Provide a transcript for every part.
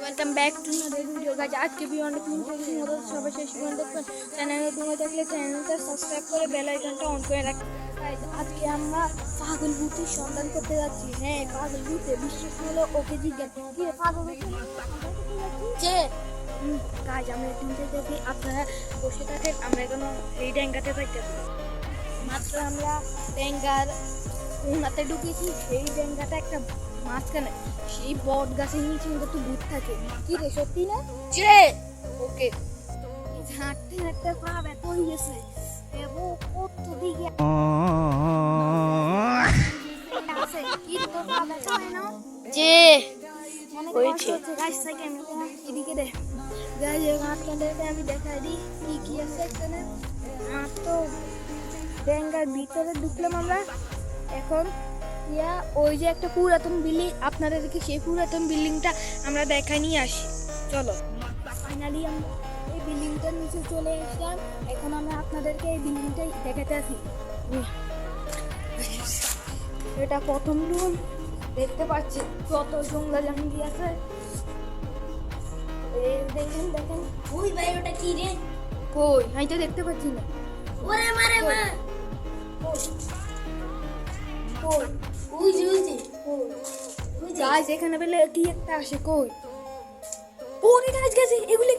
Welcome back to another video guys. আজকে অনেক interesting হবে, সবাই শেষ পর্যন্ত দেখবেন। চ্যানেলে তুমি থাকলে চ্যানেলটা সাবস্ক্রাইব করে বেল আইকনটা অন করে রাখবেন। গাইস আজকে আমরা পাগল ভূতের সন্ধান করতে যাচ্ছি। হ্যাঁ, পাগল ভূতে বিশ্বাস হলো ওকে জিজ্ঞাসা কি পাগল যে গাইস আমরা তিনটে দেখি, আপনারা বসে থাকেন। আমরা এখন এই ড্যাঙ্গাতে যাইতেছি। মাত্র আমরা ড্যাঙ্গার উনাতে ঢুকেছি। সেই ড্যাঙ্গাটা একটা মাঝখানে, সেই বট গাছের নিচে তো ভূত থাকে। কি রে সত্যি না? যে ওকে হাঁটতে হাঁটতে পা ব্যথা হয়ে গেছে এবং কত দিকে আছে কি তোর পা ব্যথা হয় না? যে হয়েছে গাইস থেকে এদিকে দে গাইস আপনাদের আমি দেখাই দিই কি কি আছে এখানে। তো ড্যাঙ্গার ভিতরে ঢুকলাম আমরা এখন। ইয়া ওই যে একটা পুরাতন বিল্ডিং, আপনাদেরকে সেই পুরাতন বিল্ডিংটা আমরা দেখাই নিয়ে আসি। চলো, ফাইনালি আমরা এই বিল্ডিংটার নিচে চলে আসলাম। এখন আমরা আপনাদেরকে এই বিল্ডিংটাই দেখাতে আসি। এটা প্রথম রুম, দেখতে পাচ্ছি কত জঙ্গল জাহাঙ্গি আছে। দেখেন দেখেন ওই ভাই ওটা কি রে? কই আমি তো দেখতে পাচ্ছি না। ওরে মারে মা কই ওই যে গাইস এখানে বেলে কি একটা আসে। কই ওরে গাইস গাইস এগুলো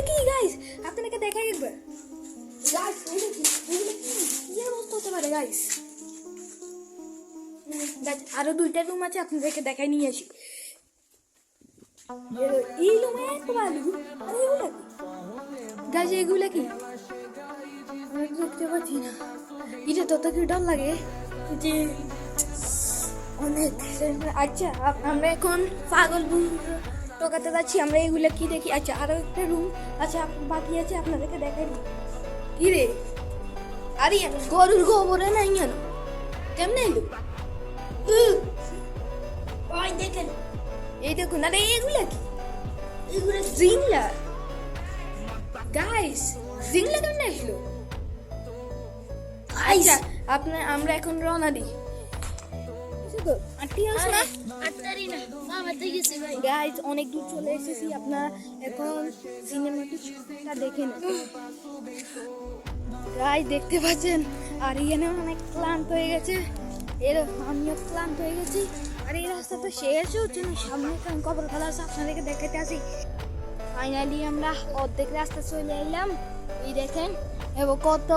কি গাইস আপনাদেরকে দেখাই একবার। গাইস এগুলো কি অবস্থা হতে পারে গাইস? গাইস আরো দুইটা রুম আছে, আপনাদেরকে দেখাই নিয়ে আসি। এই রুমে একটু ভালো গাইস এগুলো কি আমি দেখতে পাচ্ছি না। এটা তত কি ডর লাগে যে অনেক। আচ্ছা আমরা এখন পাগল টোকাতে যাচ্ছি। আমরা এগুলো কি দেখি। আচ্ছা আরো একটা রুম আচ্ছা বাকি আছে, আপনাদেরকে দেখাই দিই। কি রে আরে গরুর গোবরে নাই কেন? কেমনে এলো? ওই দেখেন এই দেখুন। আরে এগুলো কি? এগুলো জিংলা গাইস, জিংলা কেমনে আসলো? আচ্ছা আমরা এখন রওনা দিই। গাইস অনেক দূর চলে এসেছি, আপনারা এখন সিনেমাটিকটা দেখে নেন। গাইস দেখতে পাচ্ছেন আর এখানে অনেক ক্লান্ত হয়ে গেছে। আমিও ক্লান্ত হয়ে গেছি। আর এই রাস্তা তো শেষ হচ্ছে না, সামনে কবর খেলা আছে, আপনাদেরকে দেখাতে আসি। ফাইনালি আমরা অর্ধেক রাস্তা চলে এলাম। এই দেখেন এবং কত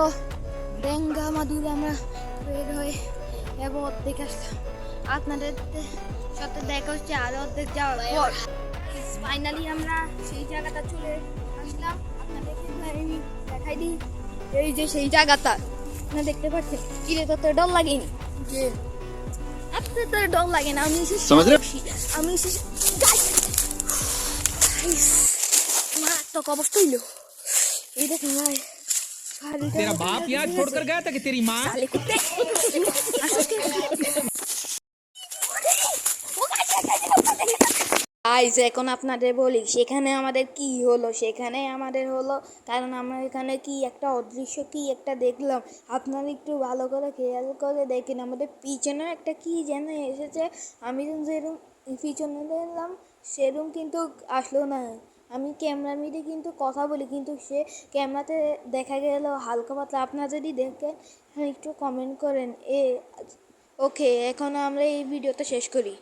ডেঙ্গা মাদুর আমরা বের হয়ে এবং অর্ধেক আসলাম। আপনাদের সাথে দেখা হচ্ছে আরো অর্ধেক যাওয়ার পর। ফাইনালি আমরা সেই জায়গাটা চলে আসলাম। আপনাদেরকে দেখাই দিই, এই যে সেই জায়গাটা আপনারা দেখতে পাচ্ছেন। কি রে তোর ডর লাগেনি? যে আপনার তো ডর লাগে না? আমি মারাত্মক অবস্থা হইলো। এই দেখুন ভাই, तेरा बाप यहाँ छोड़कर गया था कि तेरी माँ? গাইস এখন আপনাদের বলি সেখানে আমাদের কি হলো। সেখানে আমাদের হলো কারণ আমরা এখানে কি একটা অদৃশ্য কি একটা দেখলাম। আপনারা একটু ভালো করে খেয়াল করে দেখেন, আমাদের পিছনে একটা কি যেন এসেছে। আমি যেরকম পিছনে দেখলাম সেরকম কিন্তু আসলো না। আমি ক্যামেরার মধ্যে কিন্তু কথা বলি, কিন্তু সে ক্যামেরাতে দেখা গেল হালকা পাতলা। আপনারা যদি দেখেন একটু কমেন্ট করেন। ওকে এখন আমরা এই ভিডিওটা শেষ করি।